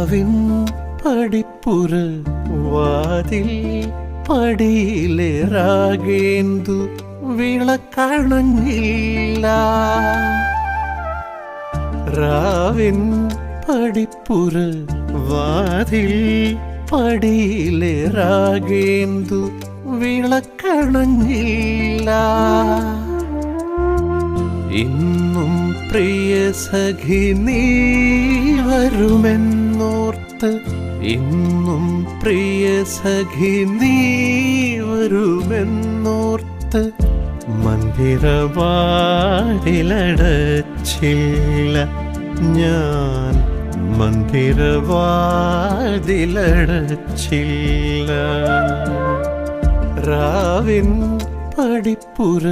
രാവിൻ പടിപ്പുര വാതിൽ പടിയിലെ രാഗേന്ദു വിളക്കണഞ്ഞില്ല. രാവിൻ പടിപ്പുര വാതിൽ പടിയിലെ രാഗേന്ദു വിളക്കണഞ്ഞില്ല. ഇന്നും പ്രിയ സഖി നീ വരുമെന്നോർത്ത്, ഇന്നും പ്രിയ സഖി നീ വരുമെന്നോർത്ത് മന്ദിരവാതിലടച്ചില്ല ഞാൻ, മന്ദിരവാതിലടച്ചില്ല. രാവിൻ പടിപ്പുര